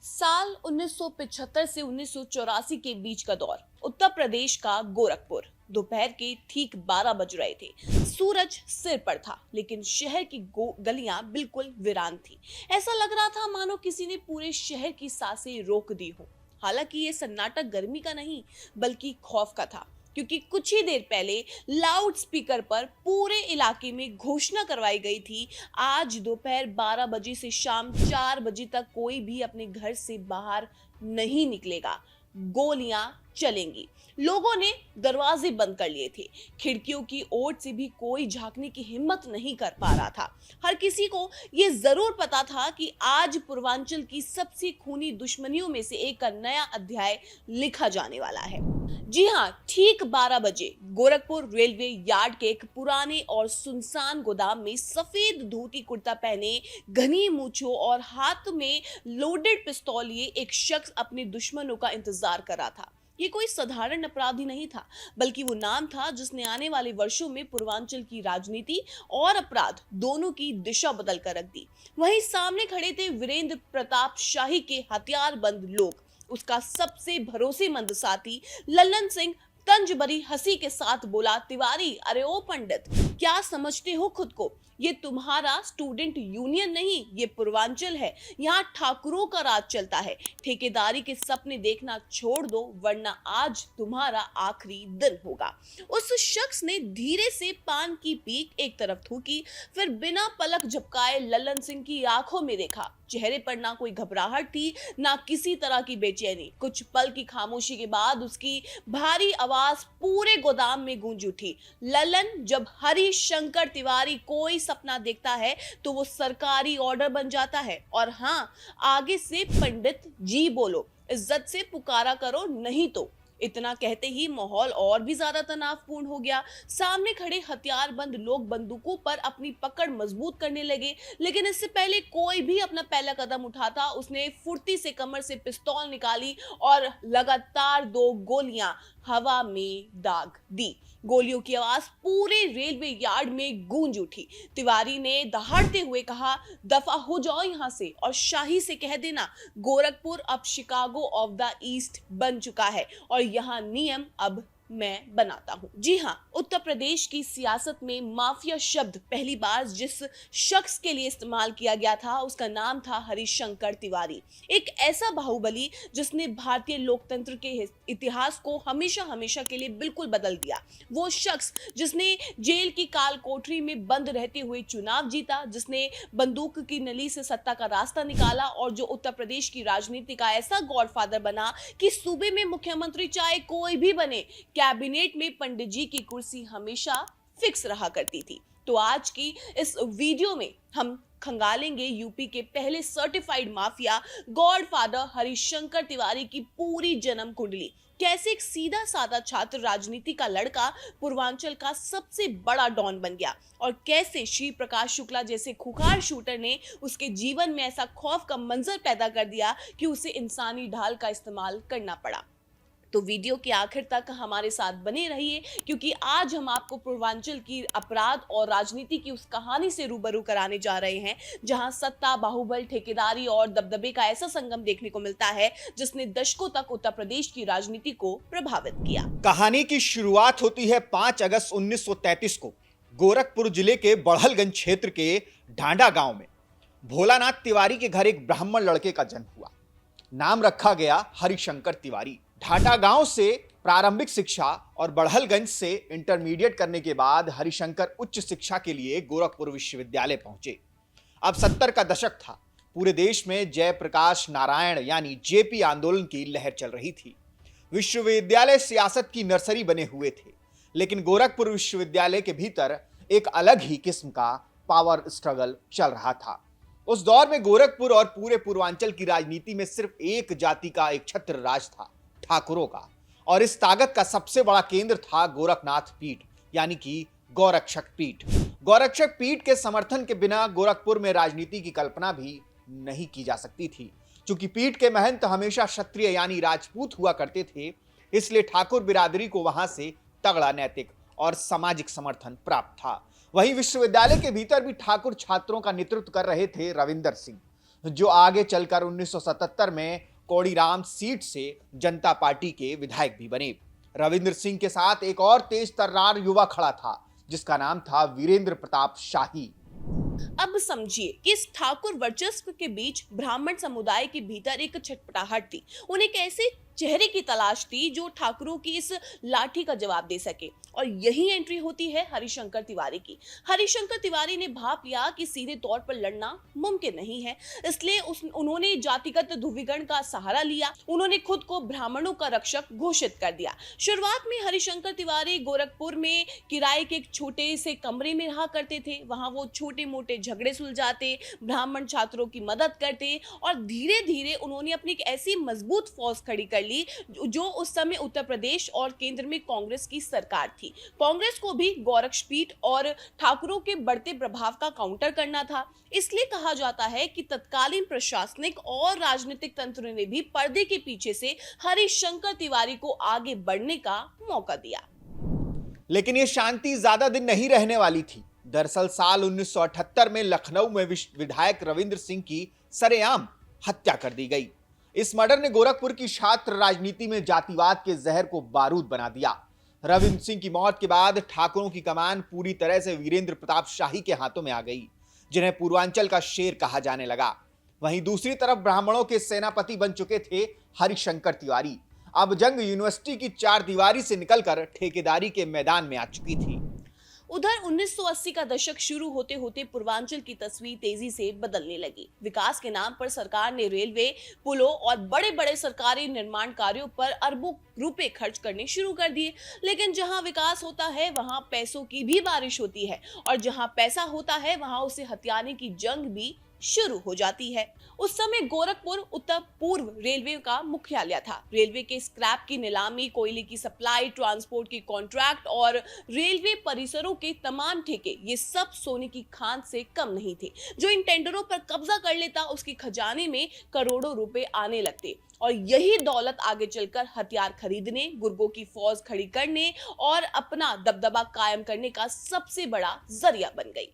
साल 1975 से 1984 के बीच का दौर, उत्तर प्रदेश का गोरखपुर। दोपहर के ठीक 12 बज रहे थे। सूरज सिर पर था, लेकिन शहर की गलियां बिल्कुल वीरान थी। ऐसा लग रहा था मानो किसी ने पूरे शहर की सांसें रोक दी हो। हालांकि ये सन्नाटा गर्मी का नहीं, बल्कि खौफ का था, क्योंकि कुछ ही देर पहले लाउड स्पीकर पर पूरे इलाके में घोषणा करवाई गई थी, आज दोपहर 12 बजे से शाम 4 बजे तक कोई भी अपने घर से बाहर नहीं निकलेगा, गोलियां चलेंगी। लोगों ने दरवाजे बंद कर लिए थे, खिड़कियों की ओर से भी कोई झांकने की हिम्मत नहीं कर पा रहा था। हर किसी को यह जरूर पता था कि आज पूर्वांचल की सबसे खूनी दुश्मनियों में से एक का नया अध्याय लिखा जाने वाला है। जी हाँ, ठीक 12 बजे गोरखपुर रेलवे यार्ड के एक पुराने और सुनसान गोदाम में सफेद धोती कुर्ता पहने, घनी मूंछों और हाथ में लोडेड पिस्तौल लिए एक शख्स अपने दुश्मनों का इंतजार कर रहा था। ये कोई साधारण अपराधी नहीं था, बल्कि वो नाम था जिसने आने वाले वर्षों में पूर्वांचल की राजनीति और अपराध दोनों की दिशा बदल कर रख दी। वहीं सामने खड़े थे वीरेंद्र प्रताप शाही के हथियारबंद लोग, उसका सबसे भरोसेमंद साथी लल्लन सिंह तंज भरी हंसी के साथ बोला, तिवारी, अरे ओ पंडित, क्या समझते हो खुद को? ये तुम्हारा स्टूडेंट यूनियन नहीं, ये पूर्वांचल है। यहाँ ठाकुरों का राज चलता है। ठेकेदारी के सपने देखना छोड़ दो, वरना आज तुम्हारा आखिरी दिन होगा। उस शख्स ने धीरे से पान की पीक एक तरफ थूकी, फिर बिना पलक झपकाए लल्लन सिंह की आंखों में देखा। चेहरे पर ना कोई घबराहट थी, ना किसी तरह की बेचैनी। कुछ पल की खामोशी के बाद उसकी भारी आवाज पूरे गोदाम में गूंज उठी, लल्लन, जब हरि शंकर तिवारी कोई सपना देखता है तो वो सरकारी ऑर्डर बन जाता है। और हाँ, आगे से पंडित जी बोलो, इज्जत से पुकारा करो, नहीं तो। इतना कहते ही माहौल और भी ज्यादा तनावपूर्ण हो गया। सामने खड़े हथियारबंद लोग बंदूकों पर अपनी पकड़ मजबूत करने लगे, लेकिन इससे पहले कोई भी अपना पहला कदम उठाता, उसने फुर्ती से कमर से पिस्तौल निकाली और लगातार 2 गोलियां हवा में दाग दी। गोलियों की आवाज पूरे रेलवे यार्ड में गूंज उठी। तिवारी ने दहाड़ते हुए कहा, दफा हो जाओ यहां से और शाही से कह देना, गोरखपुर अब शिकागो ऑफ द ईस्ट बन चुका है और यहाँ नियम अब मैं बनाता हूं। जी हां, उत्तर प्रदेश की सियासत में माफिया शब्द पहली बार जिस शख्स के लिए इस्तेमाल किया गया था, उसका नाम था हरिशंकर तिवारी। एक ऐसा बाहुबली जिसने भारतीय लोकतंत्र के इतिहास को हमेशा हमेशा के लिए बिल्कुल बदल दिया। वो शख्स जिसने जेल की काल कोठरी में बंद रहते हुए चुनाव जीता, जिसने बंदूक की नली से सत्ता का रास्ता निकाला और जो उत्तर प्रदेश की राजनीति का ऐसा गॉडफादर बना कि सूबे में मुख्यमंत्री चाहे कोई भी बने, कैबिनेट में पंडित जी की कुर्सी हमेशा फिक्स रहा करती थी। तो आज की इस वीडियो में हम खंगालेंगे यूपी के पहले certified mafia godfather Harishankar Tiwari की पूरी जन्म कुंडली। कैसे एक सीधा साधा छात्र राजनीति का लड़का पूर्वांचल का सबसे बड़ा डॉन बन गया और कैसे श्री प्रकाश शुक्ला जैसे खुखार शूटर ने उसके जीवन में ऐसा खौफ का मंजर पैदा कर दिया कि उसे इंसानी ढाल का इस्तेमाल करना पड़ा। तो वीडियो के आखिर तक हमारे साथ बने रहिए, क्योंकि आज हम आपको पूर्वांचल की अपराध और राजनीति की उस कहानी से रूबरू कराने जा रहे हैं, जहां सत्ता, बाहुबल, ठेकेदारी और दबदबे का ऐसा संगम देखने को मिलता है जिसने दशकों तक उत्तर प्रदेश की राजनीति को प्रभावित किया। कहानी की शुरुआत होती है 5 अगस्त 1933 को गोरखपुर जिले के बड़हलगंज क्षेत्र के ढांडा गांव में। भोलानाथ तिवारी के घर एक ब्राह्मण लड़के का जन्म हुआ। नाम रखा गया हरिशंकर तिवारी। ढाटा गांव से प्रारंभिक शिक्षा और बड़हलगंज से इंटरमीडिएट करने के बाद हरिशंकर उच्च शिक्षा के लिए गोरखपुर विश्वविद्यालय पहुंचे। अब 70 का दशक था। पूरे देश में जयप्रकाश नारायण यानी जेपी आंदोलन की लहर चल रही थी। विश्वविद्यालय सियासत की नर्सरी बने हुए थे, लेकिन गोरखपुर विश्वविद्यालय के भीतर एक अलग ही किस्म का पावर स्ट्रगल चल रहा था। उस दौर में गोरखपुर और पूरे पूर्वांचल की राजनीति में सिर्फ एक जाति का एक छत्र राज था, ठाकुरों का। और इस ताकत का सबसे बड़ा केंद्र था गोरखनाथ पीठ, यानी कि गौरक्षक पीठ। गौरक्षक पीठ के समर्थन के बिना गोरखपुर में राजनीति की कल्पना भी नहीं की जा सकती थी। चूंकि पीठ के महंत हमेशा क्षत्रिय यानी राजपूत हुआ करते थे, इसलिए ठाकुर बिरादरी को वहां से तगड़ा नैतिक और सामाजिक समर्थन प्राप्त था। वहीं विश्वविद्यालय के भीतर भी ठाकुर छात्रों का नेतृत्व कर रहे थे रविंदर सिंह, जो आगे चलकर 1977 में कोड़ीराम सीट से जनता पार्टी के विधायक भी बने। रविंद्र सिंह के साथ एक और तेज तर्रार युवा खड़ा था जिसका नाम था वीरेंद्र प्रताप शाही। अब समझिए कि इस ठाकुर वर्चस्व के बीच ब्राह्मण समुदाय के भीतर एक छटपटाहट थी। उन्हें एक ऐसे चेहरे की तलाश थी जो ठाकुरों की इस लाठी का जवाब दे सके, और यही एंट्री होती है हरिशंकर तिवारी की। हरिशंकर तिवारी ने भाप लिया कि सीधे तौर पर लड़ना मुमकिन नहीं है, इसलिए उन्होंने जातिगत ध्रुवीकरण का सहारा लिया। उन्होंने खुद को ब्राह्मणों का रक्षक घोषित कर दिया। शुरुआत में हरिशंकर तिवारी गोरखपुर में किराए के एक छोटे से कमरे में रहा करते थे। वहां वो छोटे मोटे झगड़े सुलझाते, ब्राह्मण छात्रों की मदद करते, और धीरे धीरे उन्होंने अपनी एक ऐसी मजबूत फौज खड़ी कर ली जो उस समय उत्तर प्रदेश और केंद्र में कांग्रेस की सरकार थी। कांग्रेस को भी गोरक्षपीठ और ठाकुरों के बढ़ते प्रभाव का काउंटर करना था। इसलिए कहा जाता है कि तत्कालीन प्रशासनिक और राजनीतिक तंत्र ने भी पर्दे के पीछे से हरिशंकर तिवारी को आगे बढ़ने का मौका दिया। लेकिन ये शांति ज्यादा दिन नहीं रहने वाली थी। दरअसल साल 1978 में लखनऊ में विधायक रविंद्र सिंह की सरेआम हत्या कर दी गई। इस मर्डर ने गोरखपुर की छात्र राजनीति में जातिवाद के जहर को बारूद बना दिया। रविंद्र सिंह की मौत के बाद ठाकुरों की कमान पूरी तरह से वीरेंद्र प्रताप शाही के हाथों में आ गई, जिन्हें पूर्वांचल का शेर कहा जाने लगा। वहीं दूसरी तरफ ब्राह्मणों के सेनापति बन चुके थे हरिशंकर तिवारी। अब जंग यूनिवर्सिटी की चार दीवारी से निकलकर ठेकेदारी के मैदान में आ चुकी थी। उधर 1980 का दशक शुरू होते होते पूर्वांचल की तस्वीर तेजी से बदलने लगी। विकास के नाम पर सरकार ने रेलवे, पुलों और बड़े बड़े सरकारी निर्माण कार्यों पर अरबों रुपए खर्च करने शुरू कर दिए। लेकिन जहां विकास होता है वहां पैसों की भी बारिश होती है, और जहां पैसा होता है वहां उसे हथियाने की जंग भी शुरू हो जाती है। उस समय गोरखपुर उत्तर पूर्व रेलवे का मुख्यालय था। रेलवे के स्क्रैप की नीलामी, कोयले की सप्लाई, ट्रांसपोर्ट की कॉन्ट्रैक्ट और रेलवे परिसरों के तमाम ठेके, ये सब सोने की खान से कम नहीं थे। जो इन टेंडरों पर कब्जा कर लेता उसके खजाने में करोड़ों रुपए आने लगते, और यही दौलत आगे चलकर हथियार खरीदने, गुर्गों की फौज खड़ी करने और अपना दबदबा कायम करने का सबसे बड़ा जरिया बन गई।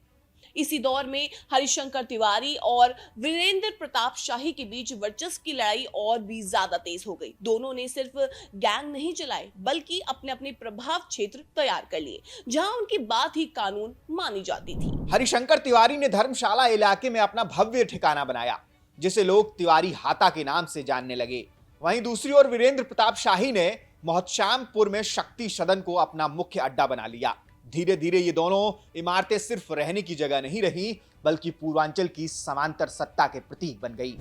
इसी दौर में हरिशंकर तिवारी और वीरेंद्र प्रताप शाही के बीच वर्चस्व की लड़ाई और भी ज्यादा तेज हो गई। दोनों ने सिर्फ गैंग नहीं चलाए, बल्कि अपने अपने प्रभाव क्षेत्र तैयार कर लिए, जहां उनकी बात ही कानून मानी जाती थी। हरिशंकर तिवारी ने धर्मशाला इलाके में अपना भव्य ठिकाना बनाया, जिसे लोग तिवारी हाता के नाम से जानने लगे। वहीं दूसरी ओर वीरेंद्र प्रताप शाही ने मोहतश्यामपुर में शक्ति सदन को अपना मुख्य अड्डा बना लिया। धीरे धीरे ये दोनों इमारतें सिर्फ रहने की जगह नहीं रही, बल्कि पूर्वांचल की समांतर सत्ता के प्रतीक बन गई।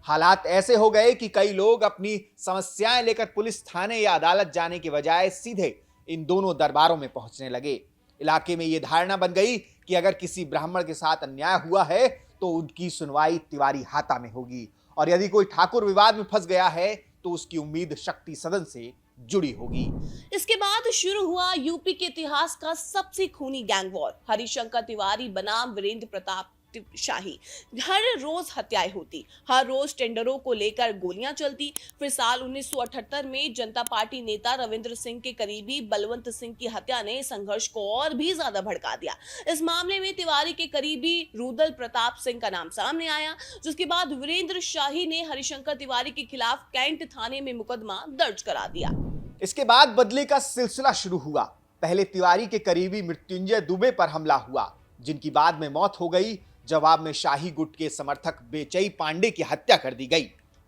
हालात ऐसे हो गए कि कई लोग अपनी समस्याएं लेकर पुलिस थाने या अदालत जाने के बजाय सीधे इन दोनों दरबारों में पहुंचने लगे। इलाके में ये धारणा बन गई कि अगर किसी ब्राह्मण के साथ अन्याय हुआ है तो उनकी सुनवाई तिवारी हाता में होगी, और यदि कोई ठाकुर विवाद में फंस गया है तो उसकी उम्मीद शक्ति सदन से जुड़ी होगी। इसके बाद शुरू हुआ यूपी के इतिहास का सबसे खूनी गैंग वॉर। हरिशंकर तिवारी बनाम वीरेंद्र प्रताप शाही। हर रोज हत्याएं होती, हर रोज टेंडरों को लेकर गोलियां चलती। फिर साल 1978 में जनता पार्टी नेता रविंद्र सिंह के करीबी बलवंत सिंह की हत्या ने संघर्ष को और भी ज्यादा भड़का दिया। इस मामले में तिवारी के करीबी रुदल प्रताप सिंह का नाम सामने आया, जिसके बाद वीरेंद्र शाही ने हरिशंकर तिवारी के खिलाफ कैंट थाने में मुकदमा दर्ज करा दिया। इसके बाद बदले का सिलसिला शुरू हुआ। पहले तिवारी के करीबी मृत्युंजय दुबे पर हमला हुआ, जिनकी बाद में मौत हो गई। जवाब में शाही गुट के समर्थक बेचई पांडे की हत्या कर दी गई।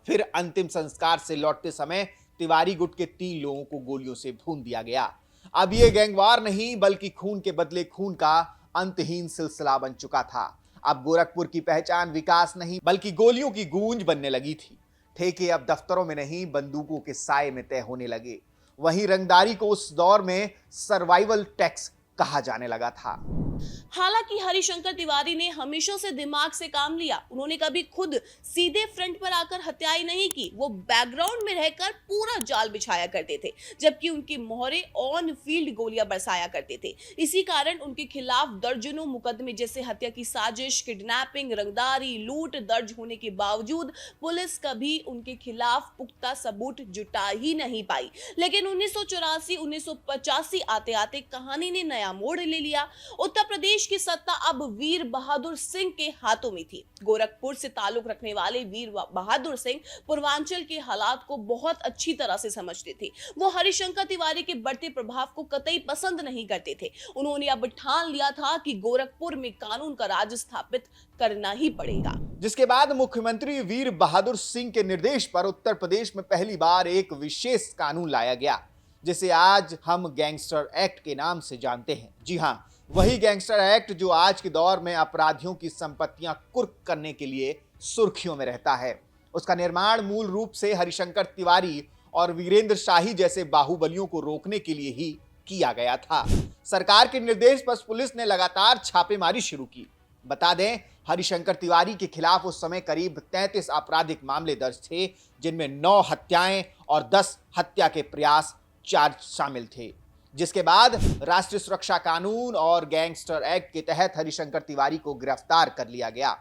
फिर अंतिम संस्कार से लौटते समय तिवारी गुट के 3 लोगों को गोलियों से भून दिया गया। अब ये गैंगवार नहीं, बल्कि खून के बदले खून का अंतहीन सिलसिला बन चुका था। अब गोरखपुर की पहचान विकास नहीं, बल्कि गोलियों की गूंज बनने लगी थी। ठेके अब दफ्तरों में नहीं, बंदूकों के साए में तय होने लगे। वहीं रंगदारी को उस दौर में सर्वाइवल टैक्स कहा जाने लगा था। हालांकि हरिशंकर तिवारी ने हमेशा से दिमाग से काम लिया। उन्होंने कभी खुद सीधे फ्रंट पर आकर हत्याएं नहीं की, वो बैकग्राउंड में रहकर पूरा जाल बिछाया करते थे, जबकि उनके मोहरे ऑन फील्ड गोलियां बरसाया करते थे। इसी कारण उनके खिलाफ दर्जनों मुकदमे जैसे हत्या की साजिश, किडनैपिंग, रंगदारी, लूट दर्ज होने के बावजूद पुलिस कभी उनके खिलाफ पुख्ता सबूत जुटा ही नहीं पाई। लेकिन 1984-1985 आते आते कहानी ने नया मोड़ ले लिया। उत्तर प्रदेश प्रदेश की सत्ता अब वीर बहादुर सिंह के हाथों में थी। गोरखपुर से ताल्लुक रखने वाले वीर बहादुर सिंह पूर्वांचल के हालात को बहुत अच्छी तरह से समझते थे। वो हरिशंकर तिवारी के बढ़ते प्रभाव को कतई पसंद नहीं करते थे। उन्होंने अब ठान लिया था कि गोरखपुर में कानून का राज स्थापित करना ही पड़ेगा। जिसके बाद मुख्यमंत्री वीर बहादुर सिंह के निर्देश पर उत्तर प्रदेश में पहली बार एक विशेष कानून लाया गया, जिसे आज हम गैंगस्टर एक्ट के नाम से जानते हैं। जी हां, वही गैंगस्टर एक्ट जो आज के दौर में अपराधियों की संपत्तियां कुर्क करने के लिए सुर्खियों में रहता है। उसका निर्माण मूल रूप से हरिशंकर तिवारी और वीरेंद्र शाही जैसे बाहुबलियों को रोकने के लिए ही किया गया था। सरकार के निर्देश पर पुलिस ने लगातार छापेमारी शुरू की। बता दें, हरिशंकर तिवारी के खिलाफ उस समय करीब 33 आपराधिक मामले दर्ज थे, जिनमें 9 हत्याएं और 10 हत्या के प्रयास चार्ज शामिल थे। जिसके बाद राष्ट्रीय सुरक्षा कानून और गैंगस्टर एक्ट के तहत हरिशंकर तिवारी को गिरफ्तार कर लिया गया,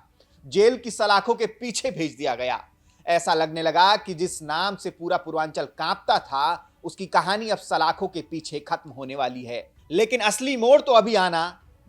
जेल की सलाखों के पीछे भेज दिया गया। ऐसा लगने लगा कि जिस नाम से पूरा पूर्वांचल कांपता था, उसकी कहानी अब सलाखों के पीछे खत्म होने वाली है। लेकिन असली मोड़ तो अभी आना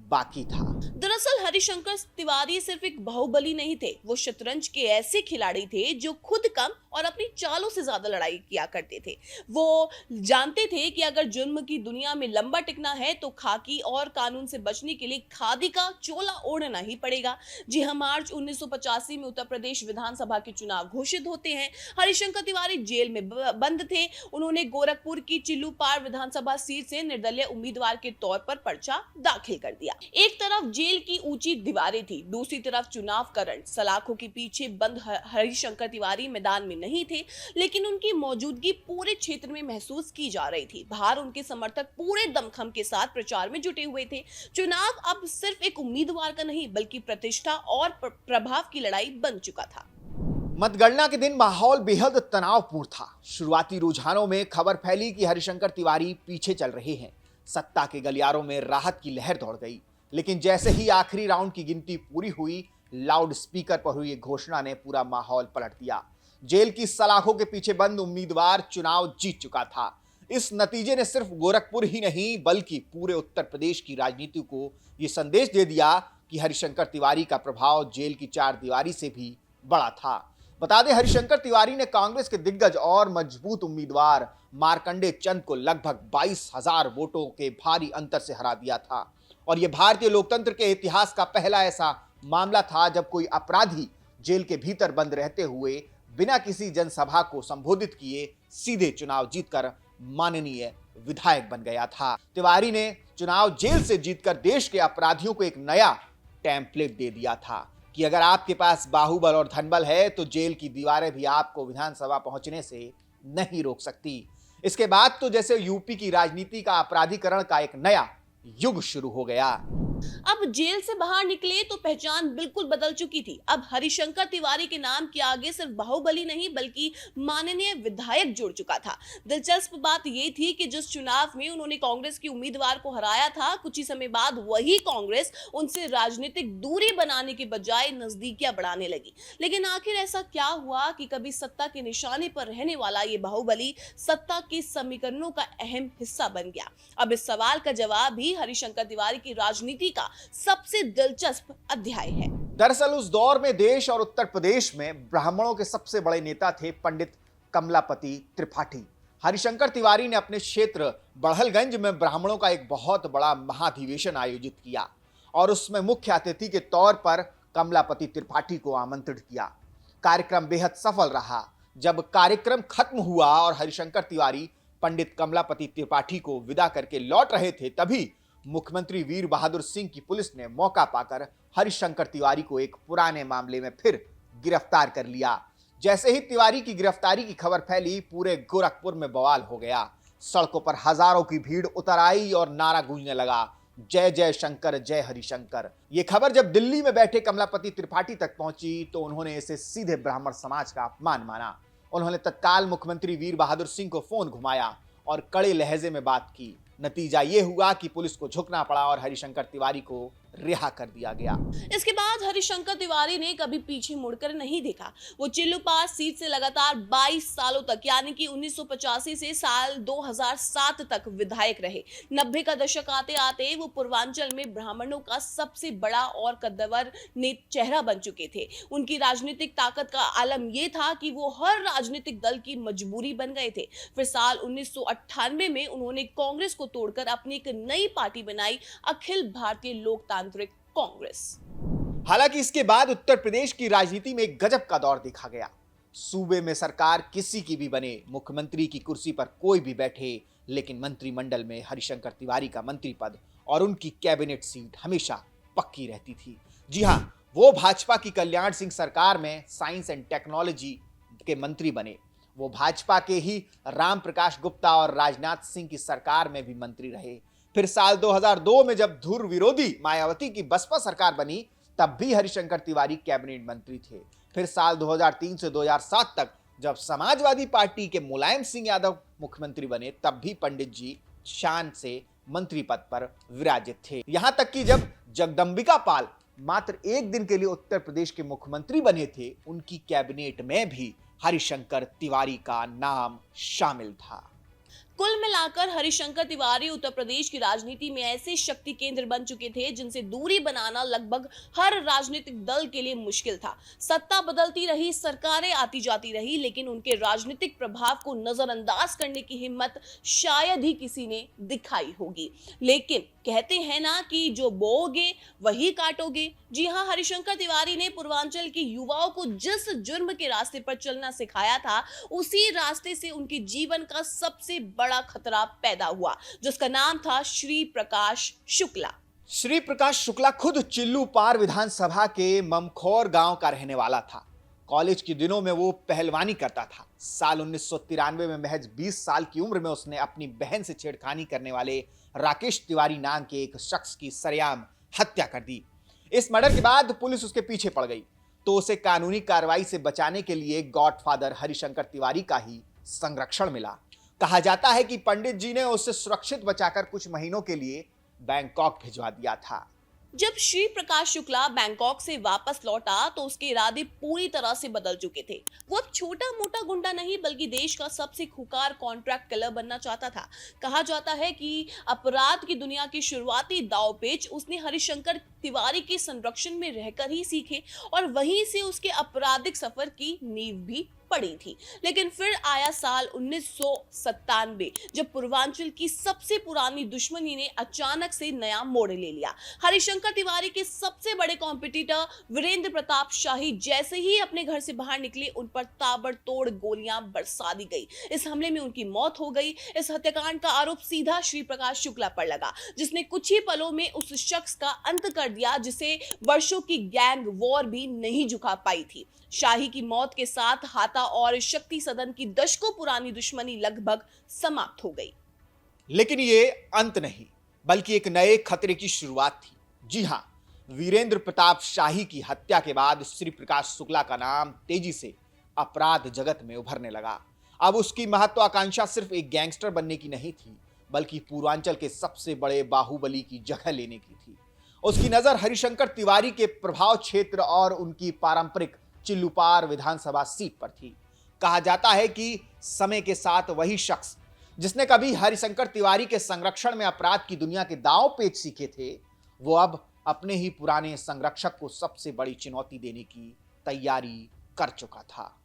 बाकी था। दरअसल हरिशंकर तिवारी सिर्फ एक बाहुबली नहीं थे, वो शतरंज के ऐसे खिलाड़ी थे जो खुद कम और अपनी चालों से ज्यादा लड़ाई किया करते थे। वो जानते थे कि अगर जुर्म की दुनिया में लंबा टिकना है तो खाकी और कानून से बचने के लिए खादी का चोला ओढ़ना ही पड़ेगा। जी हाँ, मार्च 1985 में उत्तर प्रदेश विधानसभा के चुनाव घोषित होते हैं। हरिशंकर तिवारी जेल में बंद थे। उन्होंने गोरखपुर की चिल्लूपार विधानसभा सीट से निर्दलीय उम्मीदवार के तौर पर पर्चा दाखिल कर दिया। एक तरफ जेल की ऊंची दीवारें थी, दूसरी तरफ चुनाव का रण। सलाखों के पीछे बंद हरिशंकर तिवारी मैदान में नहीं थे, लेकिन उनकी मौजूदगी पूरे क्षेत्र में महसूस की जा रही थी। बाहर उनके समर्थक पूरे दमखम के साथ प्रचार में जुटे हुए थे। चुनाव अब सिर्फ एक उम्मीदवार का नहीं, बल्कि प्रतिष्ठा और प्रभाव की लड़ाई बन चुका था। मतगणना के दिन माहौल बेहद तनावपूर्ण था। शुरुआती रुझानों में खबर फैली कि हरिशंकर तिवारी पीछे चल रहे हैं। सत्ता के गलियारों में राहत की लहर दौड़ गई। लेकिन जैसे ही आखिरी राउंड की गिनती पूरी हुई, लाउड स्पीकर पर हुई घोषणा ने पूरा माहौल पलट दिया। जेल की सलाखों के पीछे बंद उम्मीदवार चुनाव जीत चुका था। इस नतीजे ने सिर्फ गोरखपुर ही नहीं, बल्कि पूरे उत्तर प्रदेश की राजनीति को यह संदेश दे दिया कि हरिशंकर तिवारी का प्रभाव जेल की चार दीवारी से भी बड़ा था। बता दें, हरिशंकर तिवारी ने कांग्रेस के दिग्गज और मजबूत उम्मीदवार मार्कंडे चंद को लगभग 22,000 वोटों के भारी अंतर से हरा दिया था। और यह भारतीय लोकतंत्र के इतिहास का पहला ऐसा मामला था जब कोई अपराधी जेल के भीतर बंद रहते हुए बिना किसी जनसभा को संबोधित किए सीधे चुनाव जीतकर माननीय विधायक बन गया था। तिवारी ने चुनाव जेल से जीतकर देश के अपराधियों को एक नया टेम्पलेट दे दिया था कि अगर आपके पास बाहुबल और धनबल है तो जेल की दीवारें भी आपको विधानसभा पहुंचने से नहीं रोक सकती। इसके बाद तो जैसे यूपी की राजनीति का अपराधीकरण का एक नया युग शुरू हो गया। अब जेल से बाहर निकले तो पहचान बिल्कुल बदल चुकी थी। अब हरिशंकर तिवारी के नाम के आगे सिर्फ बाहुबली नहीं, बल्कि माननीय विधायक जुड़ चुका था। दिलचस्प बात यह थी कि जिस चुनाव में उन्होंने कांग्रेस की उम्मीदवार को हराया था, कुछ ही समय बाद वही कांग्रेस उनसे राजनीतिक दूरी बनाने के बजाय नजदीकियां बढ़ाने लगी। लेकिन आखिर ऐसा क्या हुआ कि कभी सत्ता के निशाने पर रहने वाला ये बाहुबली सत्ता के समीकरणों का अहम हिस्सा बन गया? अब इस सवाल का जवाब भी हरिशंकर तिवारी की राजनीति का सबसे दिलचस्प अध्याय है। दरअसल उस दौर में देश और उत्तर प्रदेश में ब्राह्मणों के सबसे बड़े नेता थे पंडित कमलापति त्रिपाठी। हरिशंकर तिवारी ने अपने क्षेत्र बड़हलगंज में ब्राह्मणों का एक बहुत बड़ा महाधिवेशन आयोजित किया और उसमें मुख्य अतिथि के तौर पर कमलापति त्रिपाठी को आमंत्रित किया। कार्यक्रम बेहद सफल रहा। जब कार्यक्रम खत्म हुआ और हरिशंकर तिवारी पंडित कमलापति त्रिपाठी को विदा करके लौट रहे थे, तभी मुख्यमंत्री वीर बहादुर सिंह की पुलिस ने मौका पाकर हरिशंकर तिवारी को एक पुराने मामले में फिर गिरफ्तार कर लिया। जैसे ही तिवारी की गिरफ्तारी की खबर फैली, पूरे गोरखपुर में बवाल हो गया। सड़कों पर हजारों की भीड़ उतर आई और नारा गूंजने लगा, जय जय शंकर, जय हरिशंकर। ये खबर जब दिल्ली में बैठे कमलापति त्रिपाठी तक पहुंची तो उन्होंने इसे सीधे ब्राह्मण समाज का अपमान माना। उन्होंने तत्काल मुख्यमंत्री वीर बहादुर सिंह को फोन घुमाया और कड़े लहजे में बात की। नतीजा ये हुआ कि पुलिस को झुकना पड़ा और हरिशंकर तिवारी को रिहा कर दिया गया। इसके बाद हरिशंकर तिवारी ने कभी पीछे मुड़कर नहीं देखा। वो चिल्लूपार सीट से लगातार 22 सालों तक यानी कि 1985 से साल 2007 तक विधायक रहे। 90 का दशक आते आते वो पूर्वांचल में ब्राह्मणों का सबसे बड़ा और कद्दावर चेहरा बन चुके थे। उनकी राजनीतिक ताकत का आलम यह था कि वो हर राजनीतिक दल की मजबूरी बन गए थे। फिर साल 1998 में उन्होंने कांग्रेस को तोड़कर अपनी एक नई पार्टी बनाई, अखिल भारतीय लोकतांत्रिक कांग्रेस। हालांकि इसके बाद उत्तर प्रदेश की राजनीति में एक गजब का दौर देखा गया। सूबे में सरकार किसी की भी बने, मुख्यमंत्री की कुर्सी पर कोई भी बैठे, लेकिन मंत्रिमंडल में हरिशंकर तिवारी का मंत्री पद और उनकी कैबिनेट सीट हमेशा पक्की रहती थी। जी हां, वो भाजपा की कल्याण सिंह सरकार में साइंस एंड टेक्नोलॉजी के मंत्री बने। वो भाजपा के ही राम प्रकाश गुप्ता और राजनाथ सिंह की सरकार में भी मंत्री रहे। फिर साल 2002 में जब धुर विरोधी मायावती की बसपा सरकार बनी, तब भी हरिशंकर तिवारी कैबिनेट मंत्री थे। फिर साल 2003 से 2007 तक जब समाजवादी पार्टी के मुलायम सिंह यादव मुख्यमंत्री बने, तब भी पंडित जी शान से मंत्री पद पर विराजित थे। यहां तक कि जब जगदंबिका पाल मात्र एक दिन के लिए उत्तर प्रदेश के मुख्यमंत्री बने थे, उनकी कैबिनेट में भी हरिशंकर तिवारी का नाम शामिल था। कुल मिलाकर हरिशंकर तिवारी उत्तर प्रदेश की राजनीति में ऐसे शक्ति केंद्र बन चुके थे जिनसे दूरी बनाना लगभग हर राजनीतिक दल के लिए मुश्किल था। सत्ता बदलती रही, सरकारें आती जाती रही, लेकिन उनके राजनीतिक प्रभाव को नजरअंदाज करने की हिम्मत शायद ही किसी ने दिखाई होगी। लेकिन कहते हैं ना कि जो बोओगे वही काटोगे। जी हां, हरिशंकर तिवारी ने पूर्वांचल के युवाओं को जिस जुर्म के रास्ते पर चलना सिखाया था, उसी रास्ते से उनके जीवन का सबसे बड़ा खतरा पैदा हुआ, जिसका नाम था श्री प्रकाश शुक्ला। श्री प्रकाश शुक्ला खुद चिल्लूपार विधानसभा के ममखौर गांव का रहने वाला था। कॉलेज के दिनों में वो पहलवानी करता था। साल 1993 में महज 20 साल की उम्र में उसने अपनी बहन से छेड़खानी करने वाले राकेश तिवारी नाम के एक शख्स की सरेआम हत्या कर दी। इस मर्डर के बाद पुलिस उसके पीछे पड़ गई, तो उसे कानूनी कार्रवाई से बचाने के लिए गॉडफादर हरिशंकर तिवारी का ही संरक्षण मिला। कहा जाता है कि पंडित जी ने उसे सुरक्षित बचाकर कुछ महीनों के लिए बैंकॉक भिजवा दिया था। जब श्री प्रकाश शुक्ला बैंकॉक से वापस लौटा तो उसके इरादे पूरी तरह से बदल चुके थे। वो अब छोटा मोटा गुंडा नहीं बल्कि देश का सबसे खुकार कॉन्ट्रैक्ट किलर बनना चाहता था। कहा जाता है कि अपराध की दुनिया की शुरुआती दांवपेच उसने हरिशंकर तिवारी के संरक्षण में रहकर ही सीखे और वहीं से उसके आपराधिक सफर की नींव भी पड़ी थी। लेकिन फिर आया साल 1997 जब पूर्वांचल की सबसे पुरानी दुश्मनी ने अचानक से नया मोड़ ले लिया। हरिशंकर तिवारी के सबसे बड़े कॉम्पिटिटर वीरेंद्र प्रताप शाही जैसे ही अपने घर से बाहर निकले, उन पर ताबड़तोड़ गोलियां बरसा दी गई। इस हमले में उनकी मौत हो गई। इस हत्याकांड का आरोप सीधा श्री प्रकाश शुक्ला पर लगा, जिसने कुछ ही पलों में उस शख्स का अंत कर दिया जिसे वर्षों की गैंग वॉर भी नहीं झुका पाई थी। शाही की मौत के साथ हाथा और शक्ति सदन की दशकों पुरानी दुश्मनी लगभग समाप्त हो गई। लेकिन ये अंत नहीं, बल्कि एक नए खतरे की शुरुआत थी। जी हां, वीरेंद्र प्रताप शाही की हत्या के बाद श्री प्रकाश शुक्ला का नाम तेजी से अपराध जगत में उभरने लगा। अब उसकी महत्वाकांक्षा सिर्फ एक गैंगस्टर बनने की नहीं थी, बल्कि पूर्वांचल के सबसे बड़े बाहुबली की जगह लेने की थी। उसकी नजर हरिशंकर तिवारी के प्रभाव क्षेत्र और उनकी पारंपरिक चिल्लूपार विधानसभा सीट पर थी। कहा जाता है कि समय के साथ वही शख्स जिसने कभी हरिशंकर तिवारी के संरक्षण में अपराध की दुनिया के दांव पेच सीखे थे, वो अब अपने ही पुराने संरक्षक को सबसे बड़ी चुनौती देने की तैयारी कर चुका था।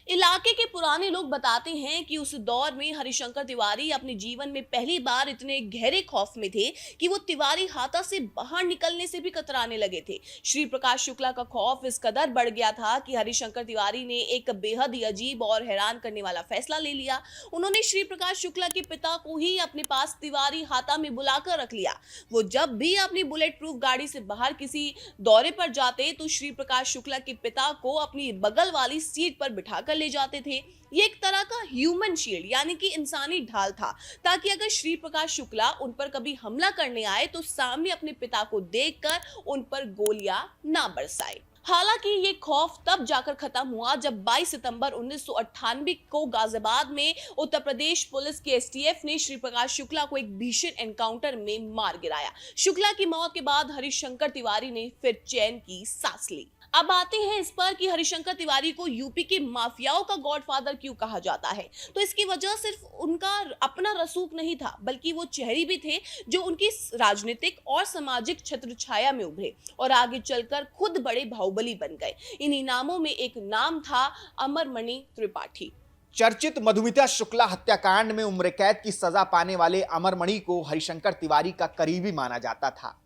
इलाके के पुराने लोग बताते हैं कि उस दौर में हरिशंकर तिवारी अपने जीवन में पहली बार इतने गहरे खौफ में थे कि वो तिवारी हाथा से बाहर निकलने से भी कतराने लगे थे। श्री प्रकाश शुक्ला का खौफ इस कदर बढ़ गया था कि हरिशंकर तिवारी ने एक बेहद ही अजीब और हैरान करने वाला फैसला ले लिया। उन्होंने श्री प्रकाश शुक्ला के पिता को ही अपने पास तिवारी हाथा में बुलाकर रख लिया। वो जब भी अपनी बुलेट प्रूफ गाड़ी से बाहर किसी दौरे पर जाते तो श्री प्रकाश शुक्ला के पिता को अपनी बगल वाली सीट पर बिठाकर ले जाते थे। ये एक तरह का ह्यूमन शील्ड यानी कि इंसानी ढाल था, ताकि अगर श्री प्रकाश शुक्ला उन पर कभी हमला करने आए तो सामने अपने पिता को देखकर उन पर गोलियां ना बरसाए। हालांकि ये खौफ तब जाकर खत्म हुआ जब 22 सितंबर 1998 को गाजियाबाद में उत्तर प्रदेश पुलिस के एसटीएफ ने श्री प्रकाश शुक्ला को एक भीषण एनकाउंटर में मार गिराया। शुक्ला की मौत के बाद हरिशंकर तिवारी ने फिर चैन की सांस ली। अब आते हैं इस पर कि हरिशंकर तिवारी को यूपी के माफियाओं का गॉडफादर क्यों कहा जाता है। तो इसकी वजह सिर्फ उनका अपना रसूख नहीं था, बल्कि वो चेहरे भी थे जो उनकी राजनीतिक और सामाजिक छत्रछाया में उभरे और आगे चलकर खुद बड़े बाहुबली बन गए। इन्हीं नामों में एक नाम था अमरमणि त्रिपाठी। चर्चित मधुमिता शुक्ला हत्याकांड में उम्र कैद की सजा पाने वाले अमरमणि को हरिशंकर तिवारी का करीबी माना जाता था।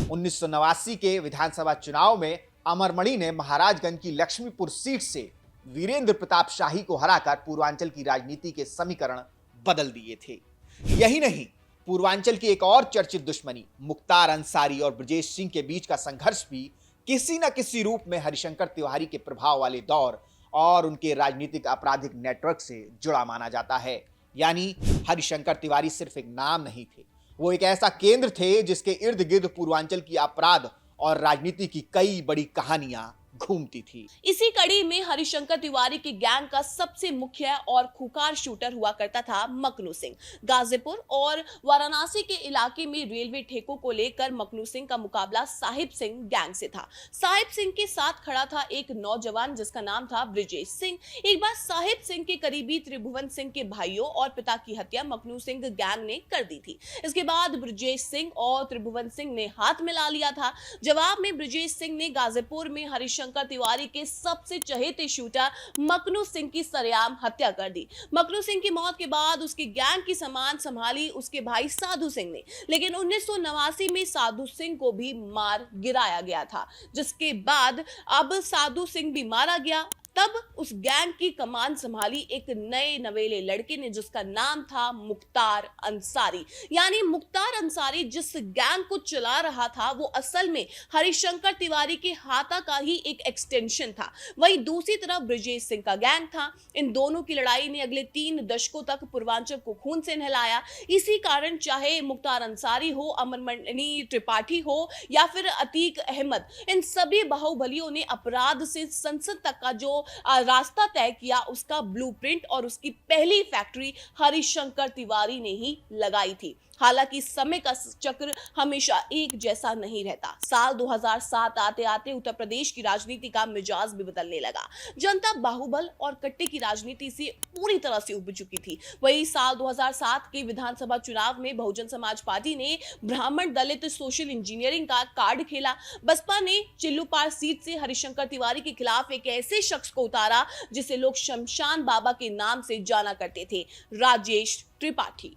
1989 के विधानसभा चुनाव में अमरमणि ने महाराजगंज की लक्ष्मीपुर सीट से वीरेंद्र प्रताप शाही को हराकर पूर्वांचल की राजनीति के समीकरण बदल दिए थे। यही नहीं, पूर्वांचल की एक और चर्चित दुश्मनी मुख्तार अंसारी और ब्रजेश सिंह के बीच का संघर्ष भी किसी न किसी रूप में हरिशंकर तिवारी के प्रभाव वाले दौर और उनके राजनीतिक आपराधिक नेटवर्क से जुड़ा माना जाता है। यानी हरिशंकर तिवारी सिर्फ एक नाम नहीं थे, वो एक ऐसा केंद्र थे जिसके इर्द गिर्द पूर्वांचल की अपराध और राजनीति की कई बड़ी कहानियां घूमती थी। इसी कड़ी में हरिशंकर तिवारी की गैंग का सबसे मुख्य और खुखार शूटर हुआ करता था मकनू सिंह। गाजीपुर और वाराणसी के इलाके में रेलवे ठेकों को लेकर मकनू सिंह का मुकाबला साहिब सिंह गैंग से था। साहिब सिंह के साथ खड़ा था एक नौजवान जिसका नाम था ब्रजेश सिंह। एक बार साहिब सिंह के करीबी त्रिभुवन सिंह के भाइयों और पिता की हत्या मकनू सिंह गैंग ने कर दी थी। इसके बाद ब्रजेश सिंह और त्रिभुवन सिंह ने हाथ मिला लिया था। जवाब में ब्रजेश सिंह ने गाजीपुर में हरिशंकर तिवारी के सबसे चहेते शूटर मकनू सिंह की सरेआम हत्या कर दी। मकनू सिंह की मौत के बाद उसकी गैंग की सामान संभाली उसके भाई साधु सिंह ने, लेकिन 1989 में साधु सिंह को भी मार गिराया गया था, जिसके बाद अब साधु सिंह भी मारा गया। तब उस गैंग की कमान संभाली एक नए नवेले लड़के ने जिसका नाम था मुख्तार अंसारी। यानी मुख्तार अंसारी जिस गैंग को चला रहा था वो असल में हरिशंकर तिवारी के हाथा का ही एक एक्सटेंशन था। वहीं दूसरी तरफ ब्रजेश सिंह का गैंग था। इन दोनों की लड़ाई ने अगले 3 दशकों तक पूर्वांचल को खून से नहलाया। इसी कारण चाहे मुख्तार अंसारी हो, अमरमणि त्रिपाठी हो या फिर अतीक अहमद, इन सभी बाहुबलियों ने अपराध से संसद तक का जो रास्ता तय किया उसका ब्लूप्रिंट और उसकी पहली फैक्ट्री हरिशंकर तिवारी ने ही लगाई थी। हालांकि समय का चक्र हमेशा एक जैसा नहीं रहता। साल 2007 आते आते उत्तर प्रदेश की राजनीति का मिजाज भी बदलने लगा। जनता बाहुबल और कट्टे की राजनीति से पूरी तरह से उब चुकी थी। वही साल 2007 के विधानसभा चुनाव में बहुजन समाज पार्टी ने ब्राह्मण दलित सोशल इंजीनियरिंग का कार्ड खेला। बसपा ने चिल्लूपार सीट से हरिशंकर तिवारी के खिलाफ एक ऐसे शख्स को उतारा जिसे लोग शमशान बाबा के नाम से जाना करते थे, राजेश त्रिपाठी।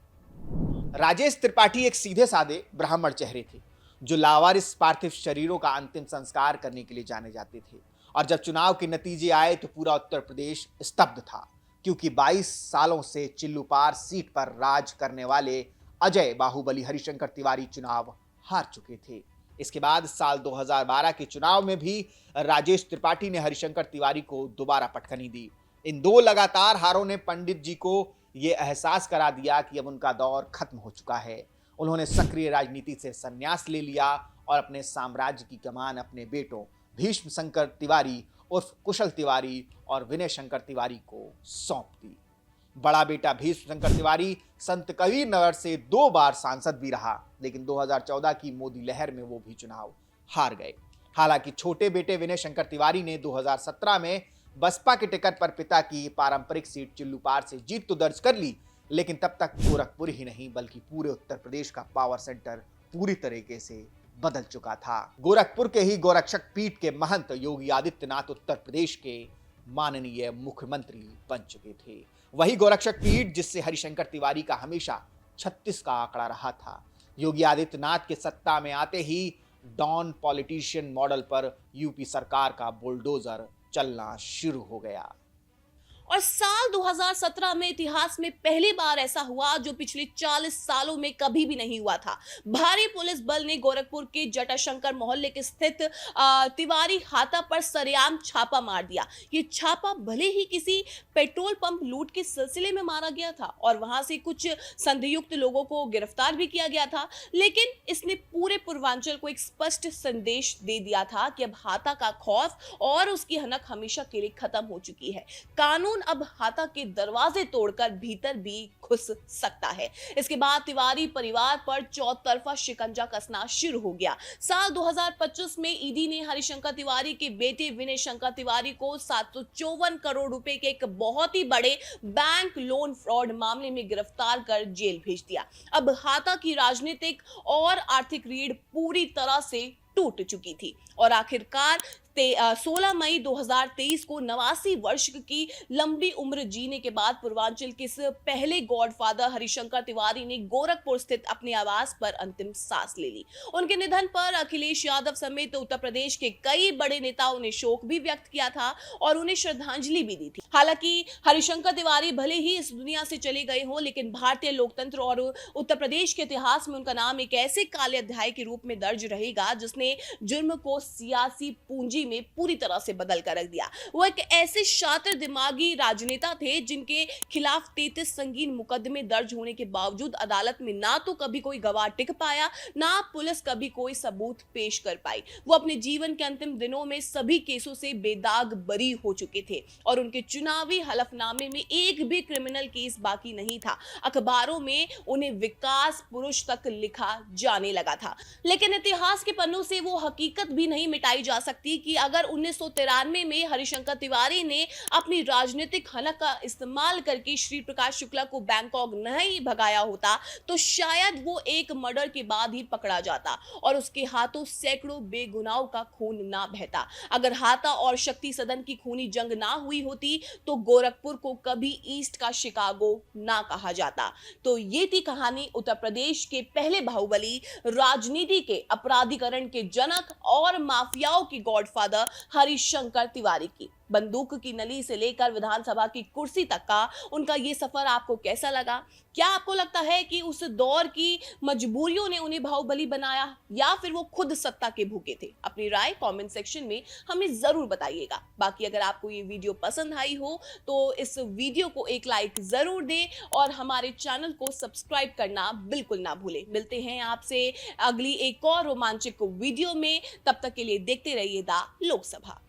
राजेश त्रिपाठी एक सीधे साधे ब्राह्मण चेहरे थे जो लावारिस पार्थिव शरीरों का अंतिम संस्कार करने के लिए जाने जाते थे। और जब चुनाव के नतीजे आए तो पूरा उत्तर प्रदेश स्तब्ध था, क्योंकि 22 सालों से चिल्लूपार सीट पर राज करने वाले अजय बाहुबली हरिशंकर तिवारी चुनाव हार चुके थे। इसके बाद साल 2012 के चुनाव में भी राजेश त्रिपाठी ने हरिशंकर तिवारी को दोबारा पटखनी दी। इन 2 लगातार हारों ने पंडित जी को ये एहसास करा दिया कि अब उनका दौर खत्म हो चुका है। उन्होंने सक्रिय राजनीति से संन्यास ले लिया और अपने साम्राज्य की कमान अपने बेटों भीष्म शंकर तिवारी उर्फ कुशल तिवारी और विनय शंकर तिवारी को सौंप दी। बड़ा बेटा भीष्म शंकर तिवारी संत कबीर नगर से 2 बार सांसद भी रहा, लेकिन 2014 की मोदी लहर में वो भी चुनाव हार गए। हालांकि छोटे बेटे विनय शंकर तिवारी ने 2017 में बसपा के टिकट पर पिता की पारंपरिक सीट चिल्लूपार से जीत तो दर्ज कर ली, लेकिन तब तक गोरखपुर ही नहीं बल्कि पूरे उत्तर प्रदेश का पावर सेंटर पूरी तरीके से बदल चुका था। गोरखपुर के ही गोरक्षक पीठ के महंत योगी आदित्यनाथ उत्तर प्रदेश के माननीय मुख्यमंत्री बन चुके थे। वही गोरक्षक पीठ जिससे हरिशंकर तिवारी का हमेशा 36 का आंकड़ा रहा था। योगी आदित्यनाथ के सत्ता में आते ही डॉन पॉलिटिशियन मॉडल पर यूपी सरकार का बुलडोजर चलना शुरू हो गया। और साल 2017 में इतिहास में पहली बार ऐसा हुआ जो पिछले 40 सालों में कभी भी नहीं हुआ था। भारी पुलिस बल ने गोरखपुर के जटाशंकर मोहल्ले के स्थित तिवारी हाता पर सरेआम छापा मार दिया। ये छापा भले ही किसी पेट्रोल पंप लूट के सिलसिले में मारा गया था और वहां से कुछ संदिग्ध लोगों को गिरफ्तार भी किया गया था, लेकिन इसने पूरे पूर्वांचल को एक स्पष्ट संदेश दे दिया था कि अब हाता का खौफ और उसकी हनक हमेशा के लिए खत्म हो चुकी है। कानून अब हाता के दरवाजे तोड़कर भीतर भी घुस सकता है। इसके बाद तिवारी परिवार पर चौतरफा शिकंजा कसना शुरू हो गया। साल 2025 में ईडी ने हरिशंकर तिवारी के बेटे विनय शंकर तिवारी को 754 करोड़ रुपए के एक बहुत ही बड़े बैंक लोन फ्रॉड मामले में गिरफ्तार कर जेल भेज दिया। अब हाता की राजनीतिक और आर्थिक रीढ़ पूरी तरह से टूट चुकी थी और आखिरकार 16 मई 2023 को 89 वर्ष की लंबी उम्र जीने के बाद पूर्वांचल के इस पहले गॉडफादर हरिशंकर तिवारी ने गोरखपुर स्थित अपने आवास पर अंतिम सांस ले ली। उनके निधन पर अखिलेश यादव समेत उत्तर प्रदेश के कई बड़े नेताओं ने शोक भी व्यक्त किया था और उन्हें श्रद्धांजलि भी दी थी। हालांकि हरिशंकर तिवारी भले ही इस दुनिया से चले गए हों, लेकिन भारतीय लोकतंत्र और उत्तर प्रदेश के इतिहास में उनका नाम एक ऐसे काले अध्याय के रूप में दर्ज रहेगा जिसने जुर्म को सियासी पूंजी में पूरी तरह से बदल कर रख दिया। वो एक ऐसे शातिर दिमागी राजनेता थे जिनके खिलाफ 33 संगीन मुकदमे दर्ज होने के बावजूद अदालत में ना तो कभी कोई गवाह टिक पाया, ना पुलिस कभी कोई सबूत पेश कर पाई। वो अपने जीवन के अंतिम दिनों में सभी केसों से बेदाग बरी हो चुके थे और उनके चुनावी हलफनामे में एक भी क्रिमिनल केस बाकी नहीं था। अखबारों में उन्हें विकास पुरुष तक लिखा जाने लगा था, लेकिन इतिहास के पन्नों से वो हकीकत भी नहीं मिटाई जा सकती कि अगर 1993 में हरिशंकर तिवारी ने अपनी राजनीतिक हनक का इस्तेमाल करके श्री प्रकाश शुक्ला को बैंकॉक नहीं भगाया होता तो शायद वो एक मर्डर के बाद ही पकड़ा जाता और उसके हाथों सैकड़ों बेगुनाहों का खून ना बहता। अगर हाता और शक्ति सदन की खूनी जंग ना हुई होती तो गोरखपुर को कभी ईस्ट का शिकागो ना कहा जाता। तो ये थी कहानी उत्तर प्रदेश के पहले बाहुबली, राजनीति के अपराधीकरण के जनक और माफियाओं की गॉडफादर हरिशंकर तिवारी की। बंदूक की नली से लेकर विधानसभा की कुर्सी तक का उनका ये सफर आपको कैसा लगा? क्या आपको लगता है कि उस दौर की मजबूरियों ने उन्हें बाहुबली बनाया या फिर वो खुद सत्ता के भूखे थे? अपनी राय कमेंट सेक्शन में हमें जरूर बताइएगा। बाकी अगर आपको ये वीडियो पसंद आई हो तो इस वीडियो को एक लाइक जरूर दें और हमारे चैनल को सब्सक्राइब करना बिल्कुल ना भूलें। मिलते हैं आपसे अगली एक और रोमांचक वीडियो में, तब तक के लिए देखते रहिए द लोकसभा।